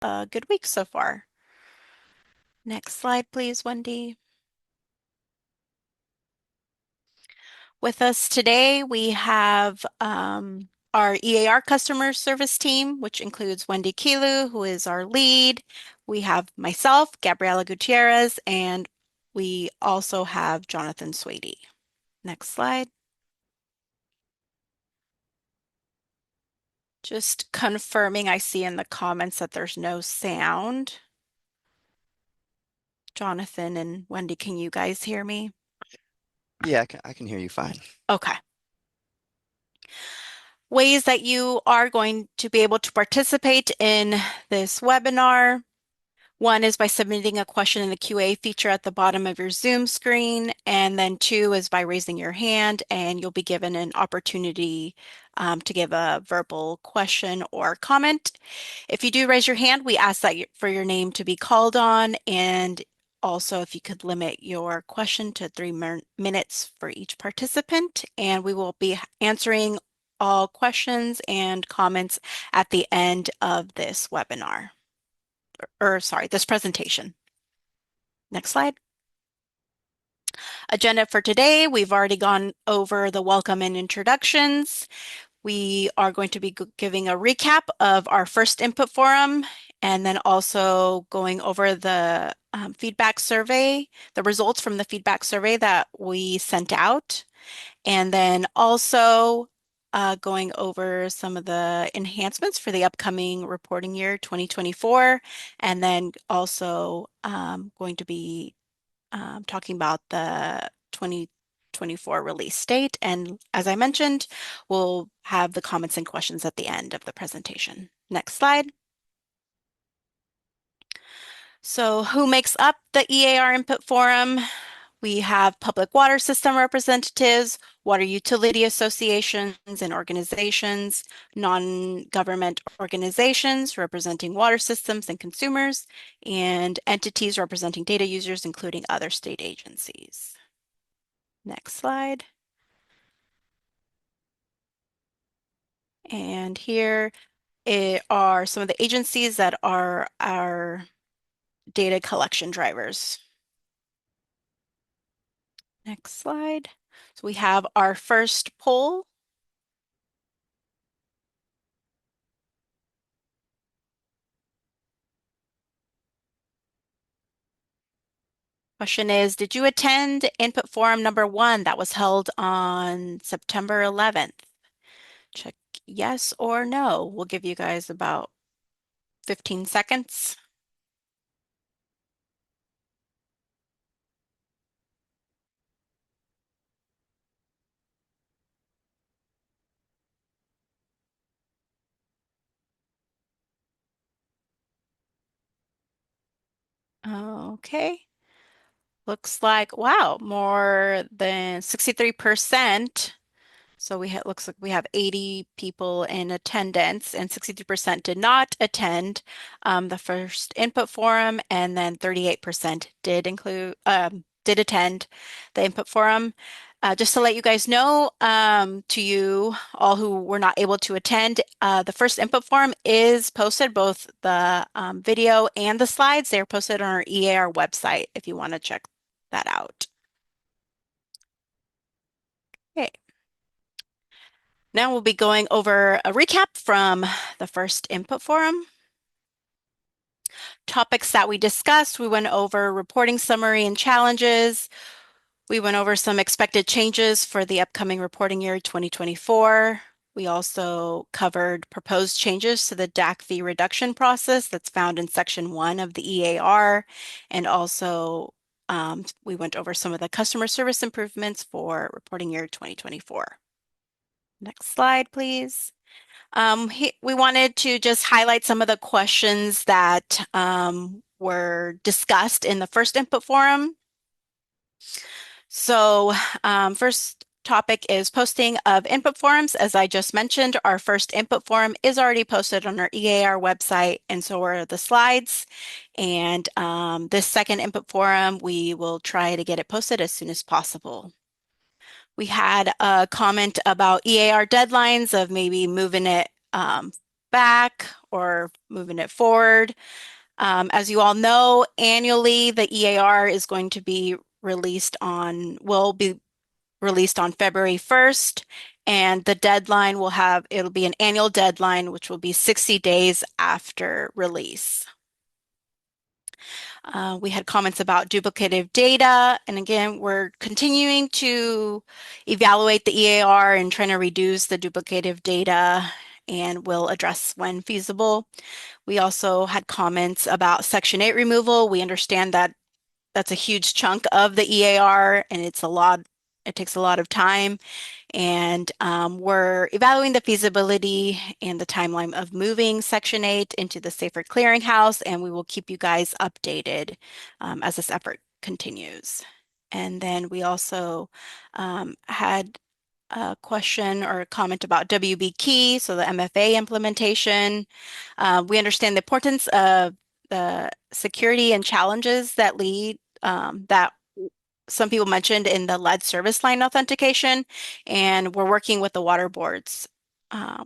a good week so far. Next slide, please, Wendy. With us today, we have our eAR customer service team, which includes Wendy Kilu, who is our lead. We have myself, Gabriela Gutierrez, and we also have Jonathan Swady. Next slide. Just confirming, I see in the comments that there's no sound. Jonathan and Wendy, can you guys hear me? Yeah, I can hear you fine. Okay. Ways that you are going to be able to participate in this webinar. One is by submitting a question in the QA feature at the bottom of your Zoom screen, and then two is by raising your hand, and you'll be given an opportunity to give a verbal question or comment. If you do raise your hand, we ask that for your name to be called on, and also if you could limit your question to 3 minutes for each participant, and we will be answering all questions and comments at the end of this webinar or sorry, this presentation. Next slide. Agenda for today, we've already gone over the welcome and introductions. We are going to be giving a recap of our first input forum and then also going over the feedback survey, the results from the feedback survey that we sent out. And then also going over some of the enhancements for the upcoming reporting year 2024, and then also going to be talking about the 2024 release date. And as I mentioned, we'll have the comments and questions at the end of the presentation. Next slide. So who makes up the eAR Input Forum? We have public water system representatives, water utility associations and organizations, non-government organizations representing water systems and consumers, and entities representing data users, including other state agencies. Next slide. And here are some of the agencies that are our data collection drivers. Next slide. So we have our first poll. Question is, did you attend input forum number 1 that was held on September 11th? Check yes or no. We'll give you guys about 15 seconds. Okay. Looks like, wow, more than 63%. So looks like we have 80 people in attendance and 63% did not attend the first input forum, and then 38% did attend the input forum. Just to let you guys know, to you all who were not able to attend, the first input forum is posted, both the video and the slides. They're posted on our eAR website if you want to check that out. Okay. Now we'll be going over a recap from the first input forum. Topics that we discussed, we went over reporting summary and challenges. We went over some expected changes for the upcoming reporting year 2024. We also covered proposed changes to the DAC fee reduction process that's found in section 1 of the eAR. And also we went over some of the customer service improvements for reporting year 2024. Next slide, please. We wanted to just highlight some of the questions that were discussed in the first input forum. So first topic is posting of input forums. As I just mentioned, our first input forum is already posted on our eAR website, and so are the slides. And this second input forum, we will try to get it posted as soon as possible. We had a comment about eAR deadlines of maybe moving it back or moving it forward. As you all know, annually the eAR is going to be will be released on February 1st, and the deadline it'll be an annual deadline, which will be 60 days after release. We had comments about duplicative data, and again, we're continuing to evaluate the eAR and trying to reduce the duplicative data, and will address when feasible. We also had comments about Section 8 removal. We understand that that's a huge chunk of the eAR, and it takes a lot of time. And we're evaluating the feasibility and the timeline of moving Section 8 into the safer clearinghouse, and we will keep you guys updated as this effort continues. And then we also had a question or a comment about WB Key, so the MFA implementation. We understand the importance of the security and challenges that some people mentioned in the lead service line authentication, and we're working with the water boards,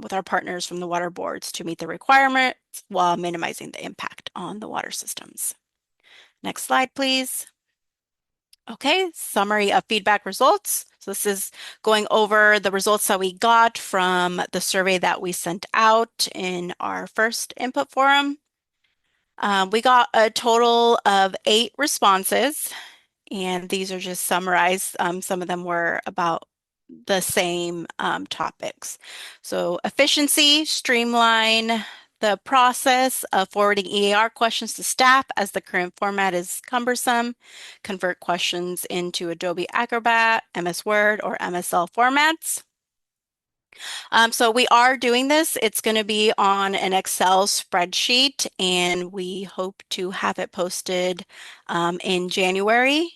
with our partners from the water boards to meet the requirements while minimizing the impact on the water systems. Next slide, please. Okay, summary of feedback results. So this is going over the results that we got from the survey that we sent out in our first input forum. We got a total of 8 responses, and these are just summarized. Some of them were about the same topics. So efficiency, streamline the process of forwarding eAR questions to staff as the current format is cumbersome, convert questions into Adobe Acrobat, MS Word, or MSL formats. So we are doing this. It's going to be on an Excel spreadsheet, and we hope to have it posted in January.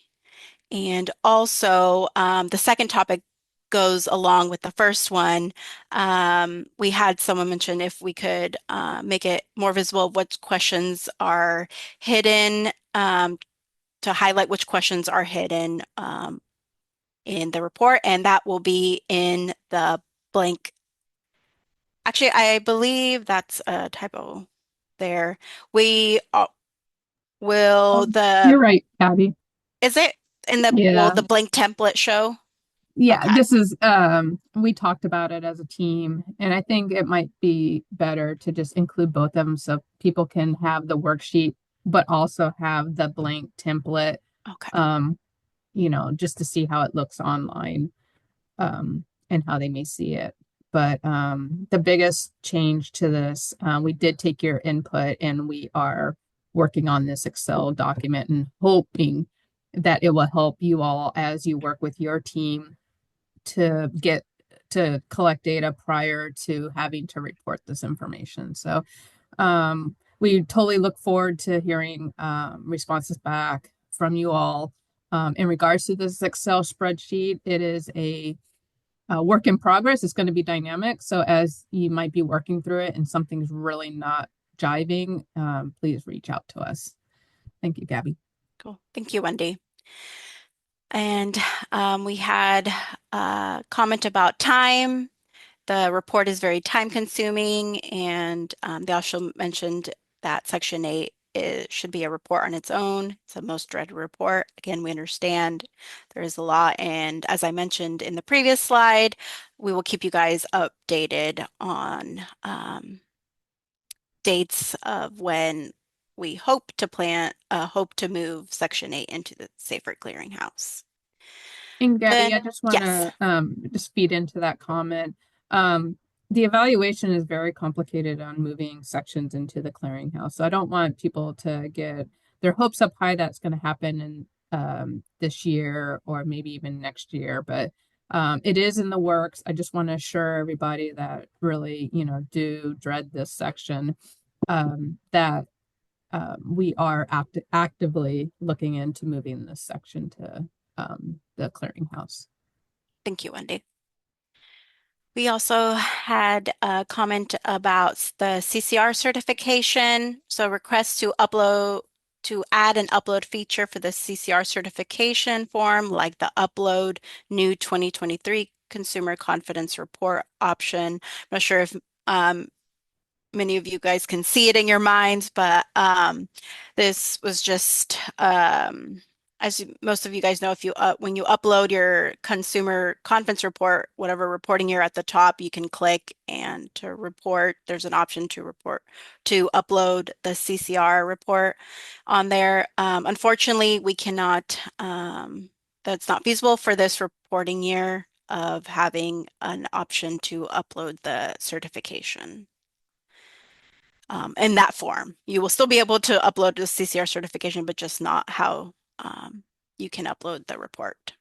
And also, the second topic goes along with the first one. We had someone mention if we could make it more visible which questions are hidden, to highlight which questions are hidden in the report, and that will be in the blank. Actually, I believe that's a typo there. We will Oh, you're the right, Abby. is it in the will Yeah. the blank template show? Yeah, Okay. this is we talked about it as a team, and I think it might be better to just include both of them so people can have the worksheet but also have the blank template, Okay. um, just to see how it looks online, and how they may see it. But the biggest change to this, we did take your input and we are working on this Excel document and hoping that it will help you all as you work with your team to get to collect data prior to having to report this information. So we totally look forward to hearing responses back from you all. In regards to this Excel spreadsheet, it is a work in progress. It's going to be dynamic. So as you might be working through it and something's really not jiving, please reach out to us. Thank you, Gabby. Cool. Thank you, Wendy. And we had a comment about time. The report is very time consuming, and they also mentioned that Section 8 should be a report on its own. It's a most dreaded report. Again, we understand there is a lot, and as I mentioned in the previous slide, we will keep you guys updated on dates of when we hope to move Section 8 into the safer clearinghouse. And Gabby, I Then, just want yes. to just feed into that comment. The evaluation is very complicated on moving sections into the clearinghouse. So I don't want people to get their hopes up high that's going to happen in this year or maybe even next year. But it is in the works. I just want to assure everybody that really, do dread this section, that we are actively looking into moving this section to the clearinghouse. Thank you, Wendy. We also had a comment about the CCR certification. So request to add an upload feature for the CCR certification form, like the upload new 2023 consumer confidence report option. I'm not sure if many of you guys can see it in your minds, but this was just most of you guys know, if you when you upload your consumer conference report, whatever reporting you're at the top, you can click and to report. There's an option to upload the CCR report on there. Unfortunately, we cannot. That's not feasible for this reporting year of having an option to upload the certification in that form. You will still be able to upload the CCR certification, but just not how you can upload the report.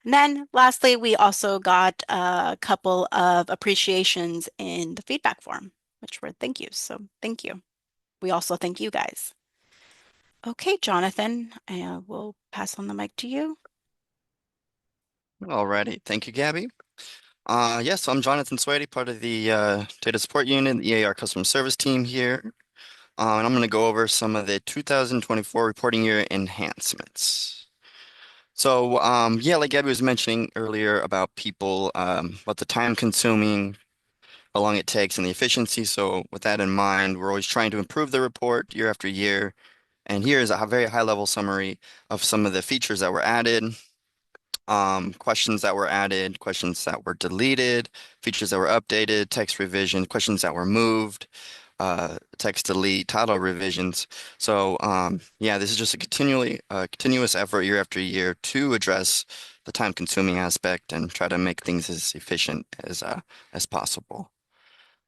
And then lastly, we also got a couple of appreciations in the feedback form, which were thank yous. So thank you. We also thank you guys. Okay, Jonathan, I will pass on the mic to you. Alrighty, thank you, Gabby. Yes, so I'm Jonathan Swady, part of the data support unit, the eAR customer service team here. And I'm going to go over some of the 2024 reporting year enhancements. So, yeah, like Gabby was mentioning earlier about people, about the time consuming, how long it takes, and the efficiency. So, with that in mind, we're always trying to improve the report year after year. And here is a very high level summary of some of the features that were added, questions that were added, questions that were deleted, features that were updated, text revision, questions that were moved, text delete, title revisions. So yeah, this is just a continuous effort year after year to address the time consuming aspect and try to make things as efficient as possible.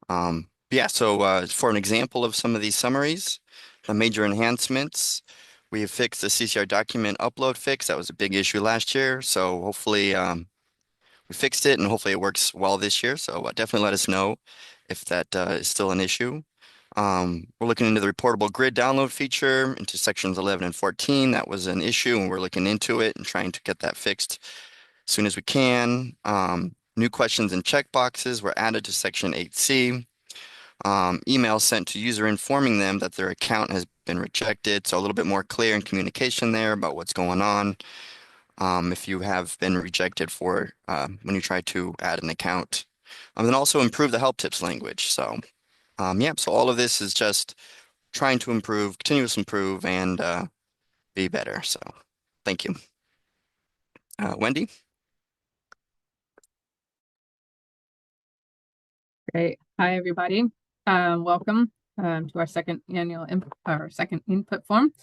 Yeah, so for an example of some of these summaries, the major enhancements, we have fixed the CCR document upload fix. That was a big issue last year. So hopefully we fixed it and hopefully it works well this year. So definitely let us know if that is still an issue. We're looking into the reportable grid download feature into sections 11 and 14. That was an issue and we're looking into it and trying to get that fixed as soon as we can. New questions and checkboxes were added to section 8C. Email sent to user informing them that their account has been rejected. So a little bit more clear in communication there about what's going on. If you have been rejected for when you try to add an account. And then also improve the help tips language. So yeah, so all of this is just trying to improve, continuous improve, and be better. So thank you. Wendy? Great. Hi, everybody. Welcome to our second input form.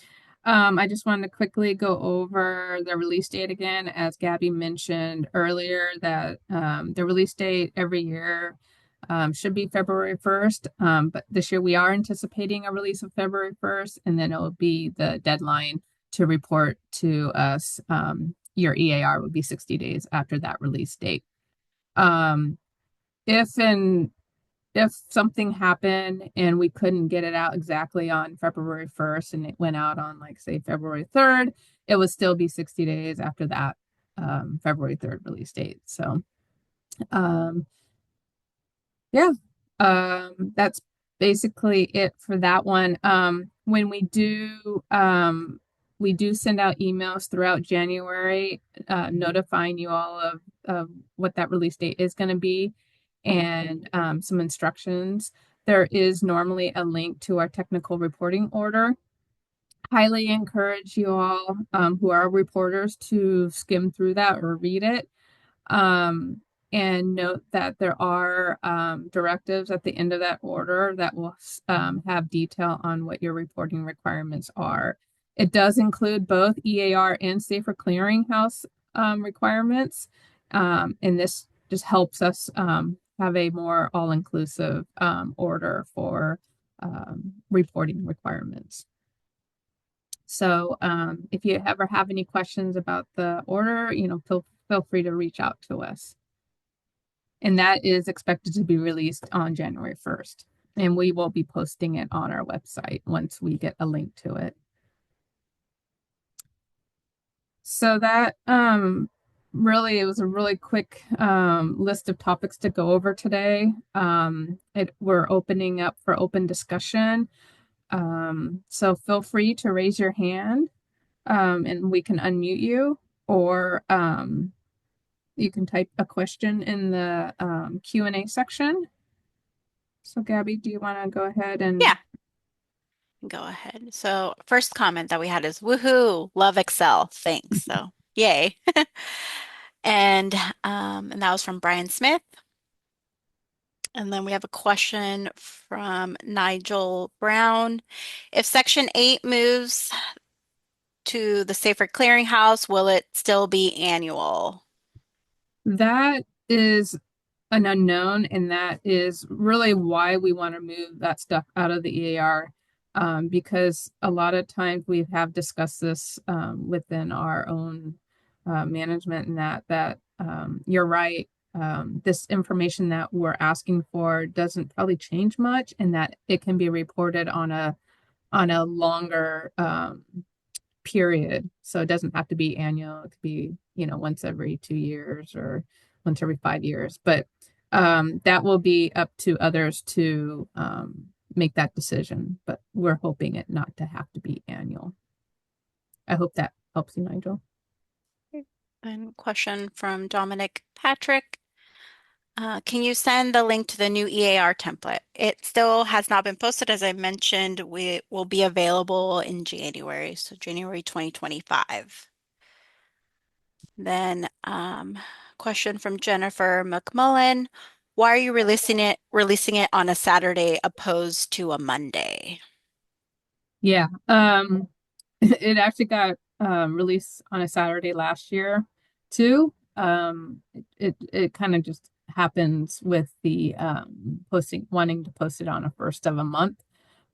I just wanted to quickly go over the release date again, as Gabby mentioned earlier, that the release date every year should be February 1st. But this year we are anticipating a release of February 1st, and then it will be the deadline to report to us. Your eAR would be 60 days after that release date. If something happened and we couldn't get it out exactly on February 1st and it went out on, like, say, February 3rd, it would still be 60 days after that February 3rd release date. So, yeah, that's basically it for that one. When we do send out emails throughout January, notifying you all of what that release date is going to be and some instructions. There is normally a link to our technical reporting order. Highly encourage you all who are reporters to skim through that or read it. And note that there are directives at the end of that order that will have detail on what your reporting requirements are. It does include both eAR and Safer Clearinghouse requirements, and this just helps us have a more all-inclusive order for reporting requirements. So if you ever have any questions about the order, feel free to reach out to us. And that is expected to be released on January 1st. And we will be posting it on our website once we get a link to it. So that really, it was a really quick list of topics to go over today. We're opening up for open discussion. So feel free to raise your hand and we can unmute you, or you can type a question in the Q&A section. So Gabby, do you want to go ahead and Yeah, go ahead. So first comment that we had is woohoo, love Excel. Thanks. So yay. And and that was from Brian Smith. And then we have a question from Nigel Brown. If Section 8 moves to the Safer Clearinghouse, will it still be annual? that is an unknown, and that is really why we want to move that stuff out of the eAR, because a lot of times we have discussed this within our own management, and that you're right. This information that we're asking for doesn't probably change much, and that it can be reported on a longer period. So it doesn't have to be annual. It could be, once every 2 years or once every 5 years. But that will be up to others to make that decision. But we're hoping it not to have to be annual. I hope that helps you, Nigel. And question from Dominic Patrick. Can you send the link to the new eAR template? It still has not been posted. As I mentioned, we will be available in January, so January 2025. Then question from Jennifer McMullen. Why are you releasing it on a Saturday opposed to a Monday? Yeah. It actually got released on a Saturday last year too. It kind of just happens with the posting wanting to post it on a first of a month.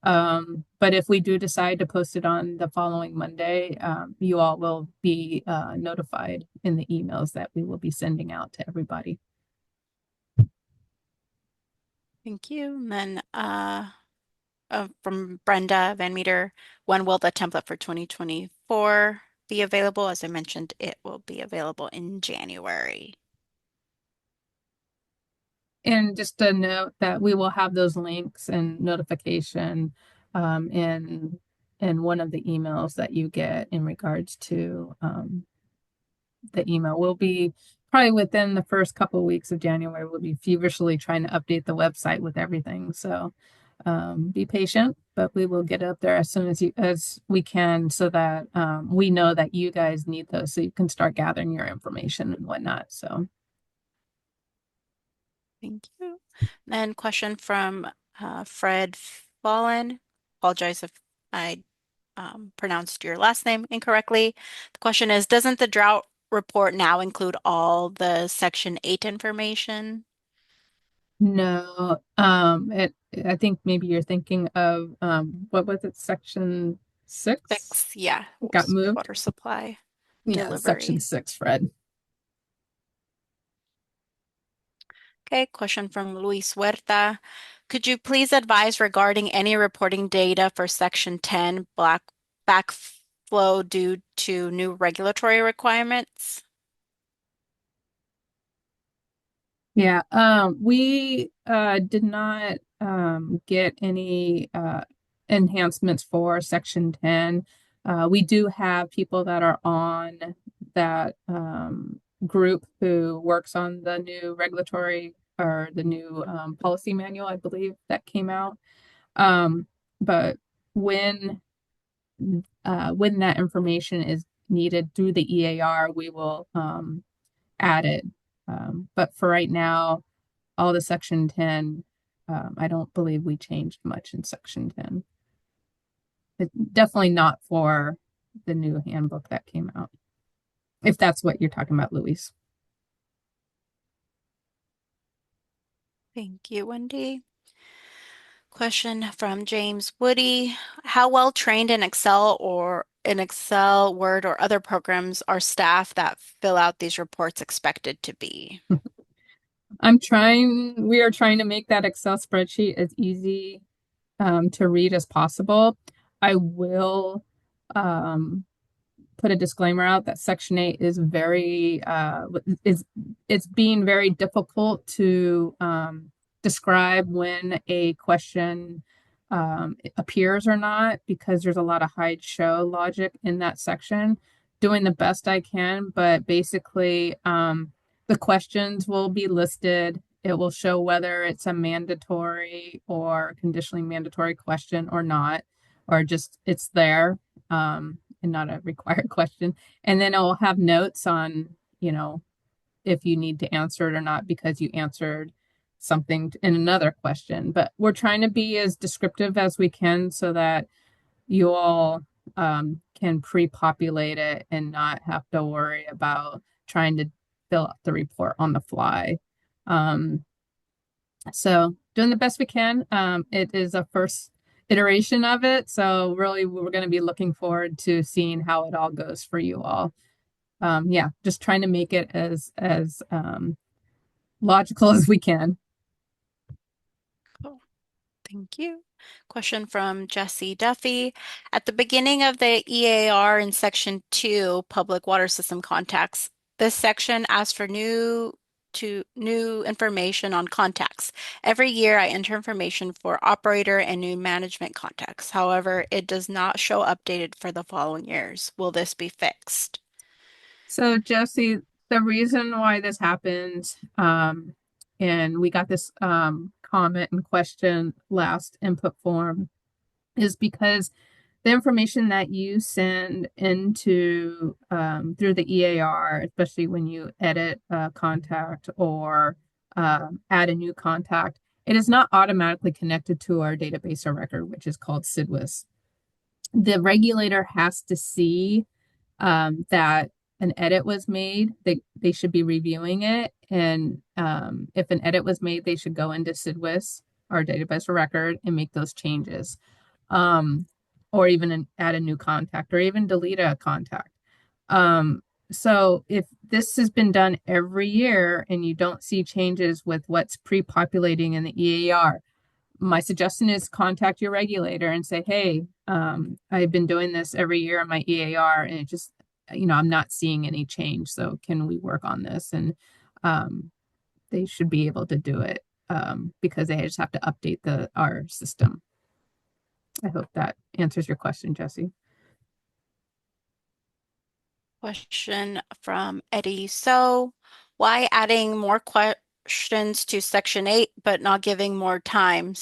But if we do decide to post it on the following Monday, you all will be notified in the emails that we will be sending out to everybody. Thank you. And then from Brenda Van Meter, when will the template for 2024 be available? As I mentioned, it will be available in January. And just a note that we will have those links and notification in one of the emails that you get in regards to the email. We'll be probably within the first couple of weeks of January, we'll be feverishly trying to update the website with everything. So be patient, but we will get up there as soon as we can so that we know that you guys need those so you can start gathering your information and whatnot. So Thank you. Then question from Fred Fallen. Apologize if I pronounced your last name incorrectly. The question is, doesn't the drought report now include all the Section 8 information? no, I think maybe you're thinking of what was it, section 6 Six, yeah, got moved? water supply Yeah, section delivery. 6, Fred. Okay, question from Luis Huerta. Could you please advise regarding any reporting data for Section 10 black backflow due to new regulatory requirements? Yeah, we did not get any enhancements for section 10. We do have people that are on that group who works on the new regulatory or the new policy manual, I believe, that came out. But when when that information is needed through the eAR, we will add it. But for right now, all the section 10, I don't believe we changed much in section 10. But definitely not for the new handbook that came out, if that's what you're talking about, Luis. Thank you, Wendy. Question from James Woody. How well trained in Excel, Word, or other programs are staff that fill out these reports expected to be? We are trying to make that Excel spreadsheet as easy to read as possible. I will put a disclaimer out that Section 8 is it's being very difficult to describe when a question appears or not because there's a lot of hide show logic in that section. Doing the best I can, but basically the questions will be listed it will show whether it's a mandatory or conditionally mandatory question or not, or just it's there, and not a required question. And then it will have notes on, if you need to answer it or not because you answered something in another question. But we're trying to be as descriptive as we can so that you all can pre-populate it and not have to worry about trying to fill out the report on the fly. So doing the best we can. It is a first iteration of it, so really we're going to be looking forward to seeing how it all goes for you all. Yeah, just trying to make it as logical as we can. Cool. Thank you. Question from Jesse Duffy. At the beginning of the eAR in section 2, public water system contacts, this section asks for new information on contacts. Every year I enter information for operator and new management contacts. However, it does not show updated for the following years. Will this be fixed? So Jesse, the reason why this happened, and we got this comment and question last input form, is because the information that you send into through the eAR, especially when you edit a contact or add a new contact, it is not automatically connected to our database or record, which is called SWRCB. The regulator has to see that an edit was made. They should be reviewing it, and if an edit was made, they should go into SWRCB, our database or record, and make those changes. Or even add a new contact or even delete a contact. So if this has been done every year and you don't see changes with what's pre-populating in the eAR, my suggestion is contact your regulator and say, hey, I've been doing this every year on my eAR and it just, I'm not seeing any change. So can we work on this? And they should be able to do it because they just have to update our system. I hope that answers your question, Jesse. Question from Eddie. So, why adding more questions to section 8 but not giving more time?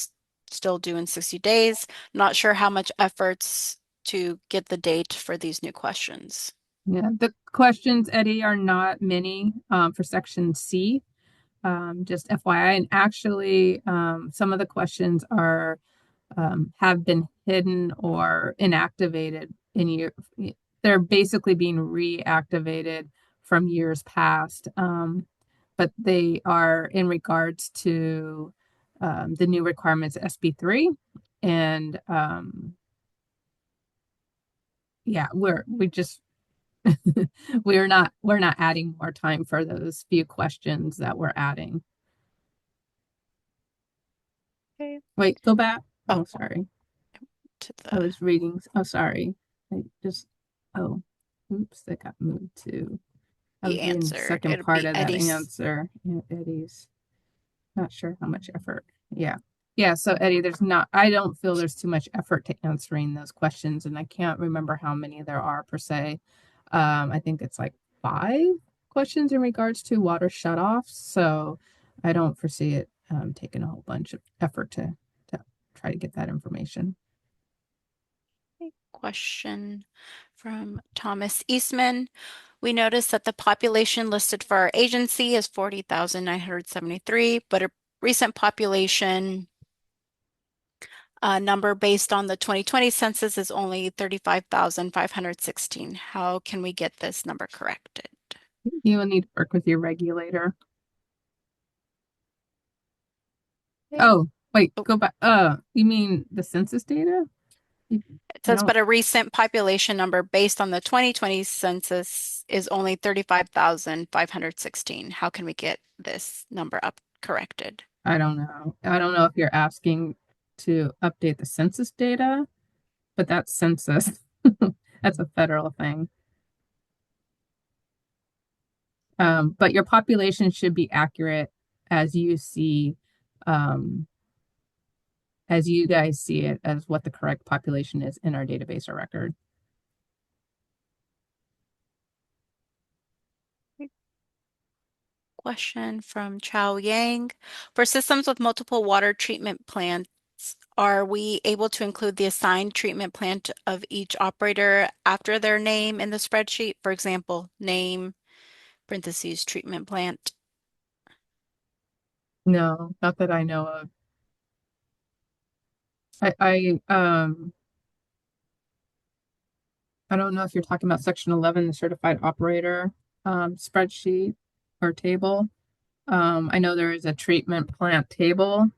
Still due in 60 days. Not sure how much efforts to get the date for these new questions. Yeah, the questions, Eddie, are not many for section C. Just FYI, and actually, some of the questions are have been hidden or inactivated in year. They're basically being reactivated from years past, but they are in regards to the new requirements SB3, and yeah, we're not adding more time for those few questions that we're adding. Okay. Wait, go back. Oh, Sorry. to I was reading. Oh, sorry. Oops, that got moved to. I was the reading the answer. second It'll part be of that Eddie's. answer. Yeah, Eddie's not sure how much effort. Yeah. Yeah. So Eddie, I don't feel there's too much effort to answering those questions. And I can't remember how many there are per se. I think it's like 5 questions in regards to water shutoffs. So I don't foresee it taking a whole bunch of effort to try to get that information. Question from Thomas Eastman. We noticed that the population listed for our agency is 40,973, but a recent population number based on the 2020 census is only 35,516. How can we get this number corrected? You will need to work with your regulator. Oh, wait, go back. You mean the census data? It says, but a recent population number based on the 2020 census is only 35,516. How can we get this number up corrected? I don't know. I don't know if you're asking to update the census data, but that's census. That's a federal thing. But your population should be accurate as you see, as you guys see it as what the correct population is in our database or record. Question from Chao Yang. For systems with multiple water treatment plants, are we able to include the assigned treatment plant of each operator after their name in the spreadsheet? For example, name, parentheses, treatment plant. No, not that I know of. I I don't know if you're talking about section 11, the certified operator spreadsheet or table. I know there is a treatment plant table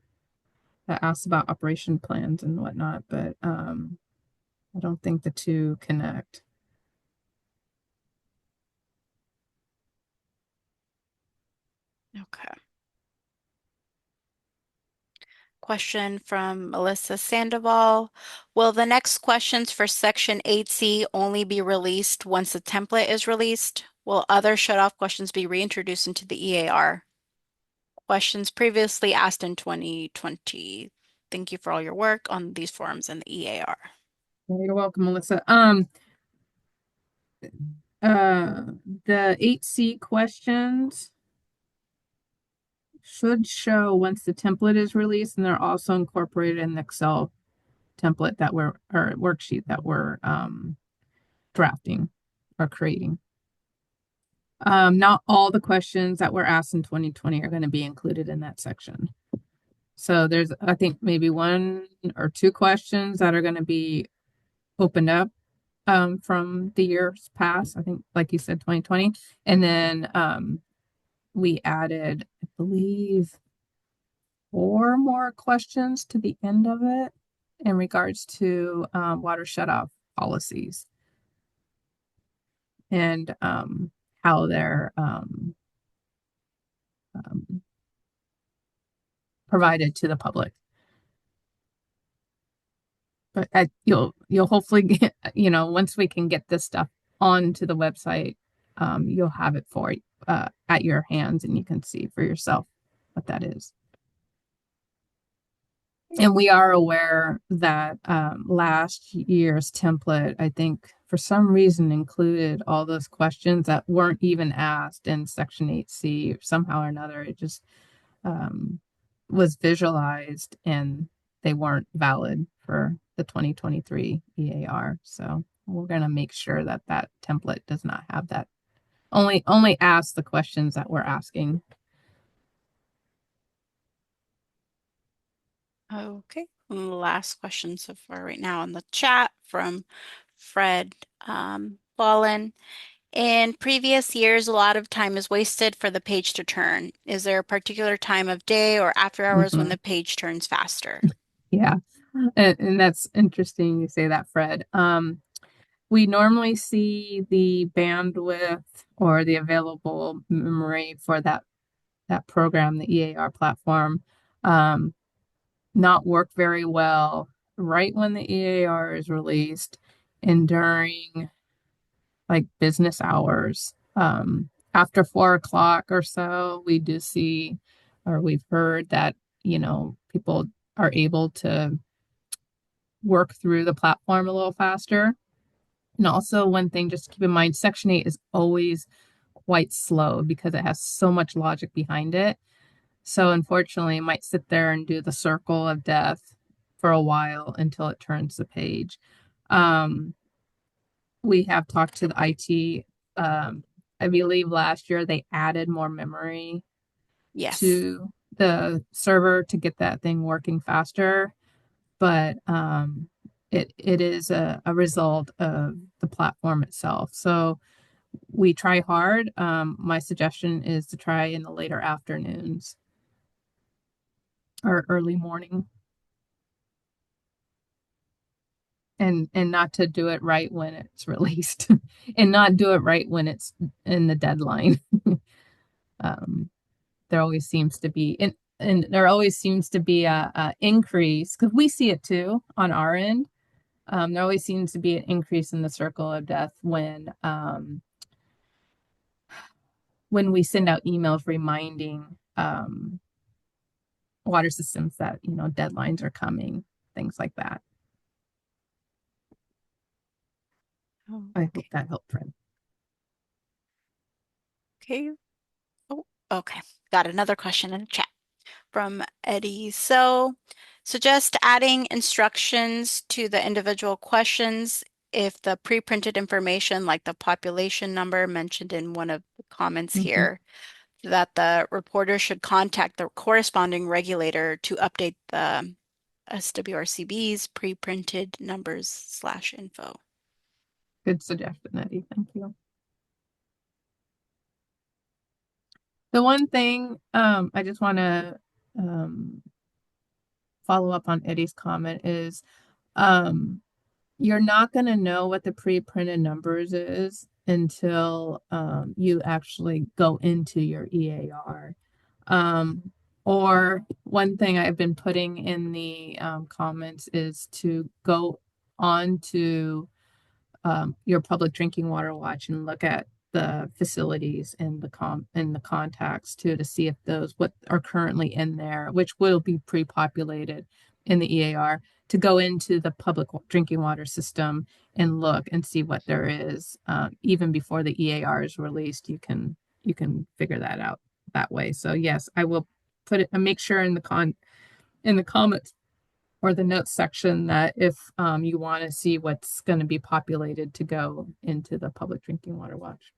that asks about operation plans and whatnot, but I don't think the two connect. Okay. Question from Melissa Sandoval. Will the next questions for section 8C only be released once the template is released? Will other shut-off questions be reintroduced into the eAR? Questions previously asked in 2020. Thank you for all your work on these forums and the eAR. You're welcome, Melissa. Uh, the 8C questions should show once the template is released, and they're also incorporated in the Excel template that we're or worksheet that we're drafting or creating. Not all the questions that were asked in 2020 are going to be included in that section. So there's, I think, maybe one or two questions that are going to be opened up from the years past. I think, like you said, 2020. And then we added, I believe, 4 more questions to the end of it in regards to water shutoff policies and how they're provided to the public. But you'll hopefully get, once we can get this stuff onto the website, you'll have it for at your hands and you can see for yourself what that is. And we are aware that last year's template, I think, for some reason included all those questions that weren't even asked in Section 8C. Somehow or another, it just was visualized and they weren't valid for the 2023 eAR. So we're going to make sure that that template does not have that. Only ask the questions that we're asking. Okay, last question so far right now in the chat from Fred Ballin. In previous years, a lot of time is wasted for the page to turn. Is there a particular time of day or after hours when Mhm. the page turns faster? Yeah. And that's interesting you say that, Fred. We normally see the bandwidth or the available memory for that program, the eAR platform, not work very well right when the eAR is released and during like business hours. After 4 o'clock or so, we do see, or we've heard that, people are able to work through the platform a little faster. And also, one thing just to keep in mind, Section 8 is always quite slow because it has so much logic behind it. So, unfortunately, it might sit there and do the circle of death for a while until it turns the page. We have talked to the IT. I believe last year they added more memory Yes. to the server to get that thing working faster. But it is a result of the platform itself. So we try hard. My suggestion is to try in the later afternoons or early morning, and not to do it right when it's released, and not do it right when it's in the deadline. um, there always seems to be and there always seems to be a increase because we see it too on our end. There always seems to be an increase in the circle of death when we send out emails reminding water systems that deadlines are coming, things like that. I hope Okay. that helped, Fred. Okay. Oh, Okay, got another question in the chat from Eddie. So, suggest adding instructions to the individual questions if the pre-printed information, like the population number mentioned in one of the comments Mhm. here, that the reporter should contact the corresponding regulator to update the SWRCB's pre-printed numbers/info. Good suggestion, Eddie. Thank you. The one thing I just want to um, follow up on Eddie's comment is um, you're not going to know what the pre-printed numbers is until you actually go into your eAR. Um, or one thing I've been putting in the comments is to go on to your public drinking water watch and look at the facilities and the contacts too to see if those what are currently in there, which will be pre-populated in the eAR, to go into the public drinking water system and look and see what there is. Even before the eAR is released, you can figure that out that way. So yes, I will put it and make sure in the comments or the notes section that if you want to see what's going to be populated to go into the public drinking water watch.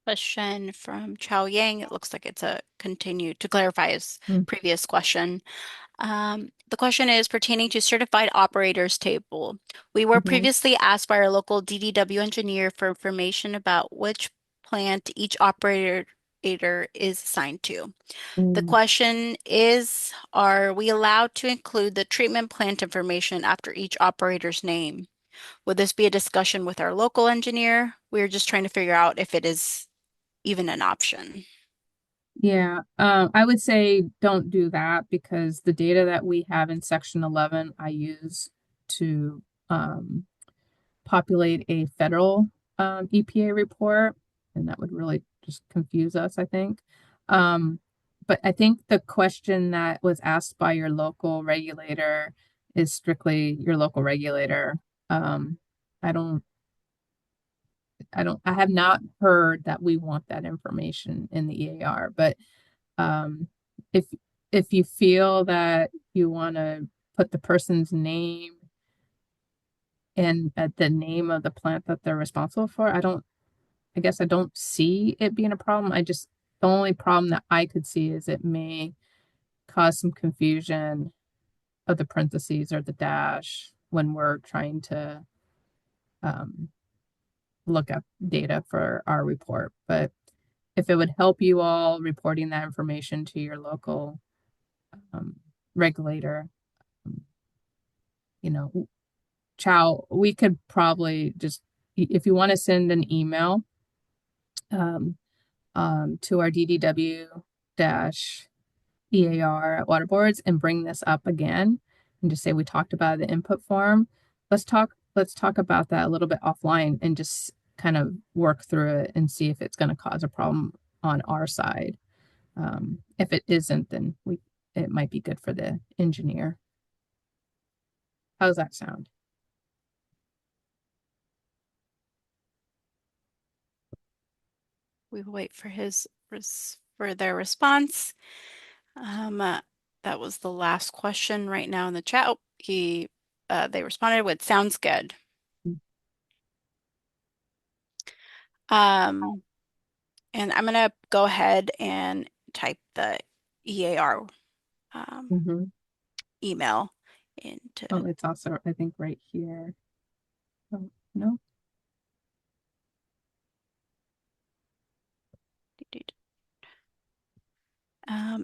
Question from Chao Yang. It looks like it's a continue to clarify his Mm. previous question. The question is pertaining to certified operators table. We were Mhm. previously asked by our local DDW engineer for information about which plant each operator is assigned to. The Mm. question is, are we allowed to include the treatment plant information after each operator's name? Would this be a discussion with our local engineer? We're just trying to figure out if it is even an option. Yeah, I would say don't do that because the data that we have in section 11, I use to um, populate a federal EPA report, and that would really just confuse us, I think. Um, but I think the question that was asked by your local regulator is strictly your local regulator. Um, I don't, I have not heard that we want that information in the eAR, but um, if you feel that you want to put the person's name and the name of the plant that they're responsible for, I guess I don't see it being a problem. The only problem that I could see is it may cause some confusion of the parentheses or the dash when we're trying to um, look up data for our report. But if it would help you all reporting that information to your local um, regulator, um, you know, Chow, we could probably just, if you want to send an email um, to our DDW dash EAR at water boards and bring this up again and just say we talked about the input form. Let's talk about that a little bit offline and just kind of work through it and see if it's going to cause a problem on our side. If it isn't, then it might be good for the engineer. How does that sound? We will wait for for their response. That was the last question right now in the chat. Oh, they responded with sounds good. Um, and I'm gonna go ahead and type the eAR Mm-hmm. email into. Oh, it's also, I think, right here. Oh, no.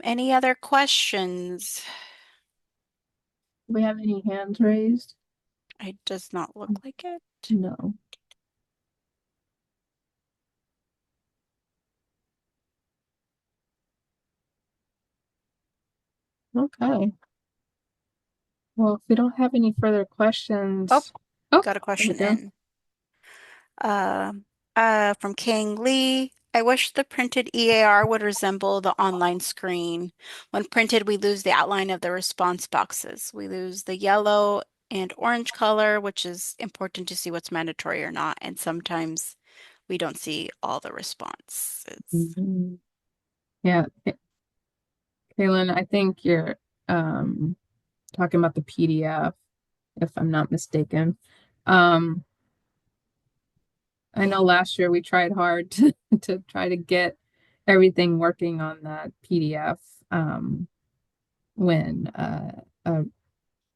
Any other questions? Do we have any hands raised? It does not look like it. No. Okay. Well, if we don't have any further Oh, questions, oh, got a there we question go. in. Uh, from King Lee. I wish the printed eAR would resemble the online screen. When printed, we lose the outline of the response boxes. We lose the yellow and orange color, which is important to see what's mandatory or not. And sometimes we don't see all the responses. Mhm. Yeah, Kaylin, I think you're um, talking about the PDF, if I'm not mistaken. Um, I know last year we tried hard to, to try to get everything working on that PDF when a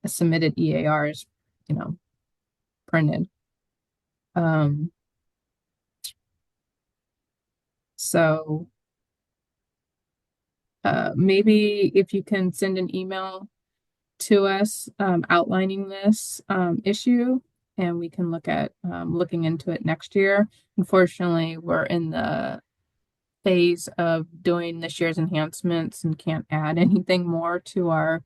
submitted eAR is, you know, printed. Um, so maybe if you can send an email to us outlining this issue, and we can look at looking into it next year. Unfortunately, we're in the phase of doing this year's enhancements and can't add anything more to our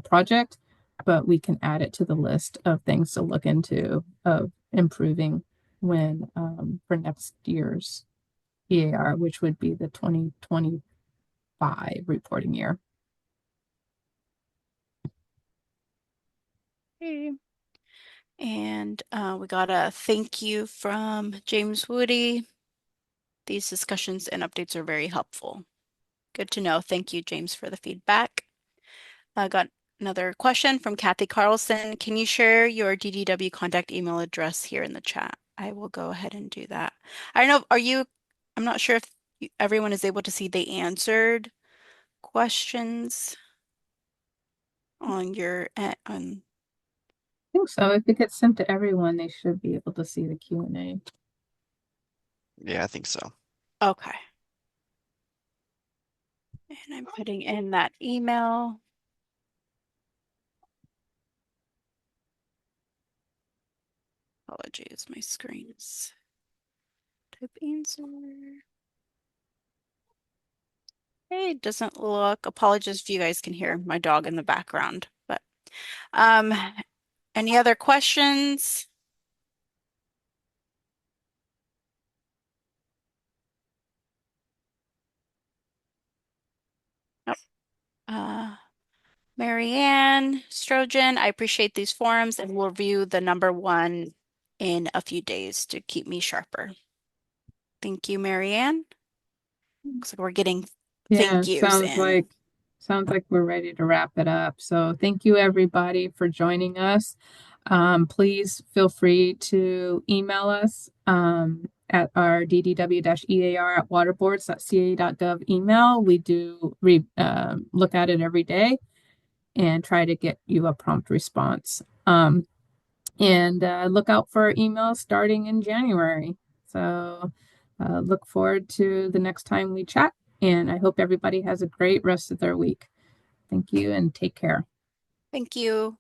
project, but we can add it to the list of things to look into of improving when for next year's eAR, which would be the 2025 reporting year. Okay. And we got a thank you from James Woody. These discussions and updates are very helpful. Good to know. Thank you, James, for the feedback. I got another question from Kathy Carlson. Can you share your DDW contact email address here in the chat? I will go ahead and do that. I don't know, I'm not sure if everyone is able to see the answered questions on your, on, I think so. If it gets sent to everyone, they should be able to see the Q&A. Yeah, I think so. okay. And I'm putting in that email. Apologies, my screen is type answer. Okay, it doesn't look, apologies if you guys can hear my dog in the background, but um, any other questions? Nope. Marianne Strojan, I appreciate these forums and we'll review the number one in a few days to keep me sharper. Thank you, Marianne. Looks like we're getting Yeah, thank yous in. sounds like we're ready to wrap it up. So thank you everybody for joining us. Please feel free to email us at our ddw-ear@waterboards.ca.gov email. We do look at it every day and try to get you a prompt response. And look out for our emails starting in January. So look forward to the next time we chat. And I hope everybody has a great rest of their week. Thank you and take care. Thank you.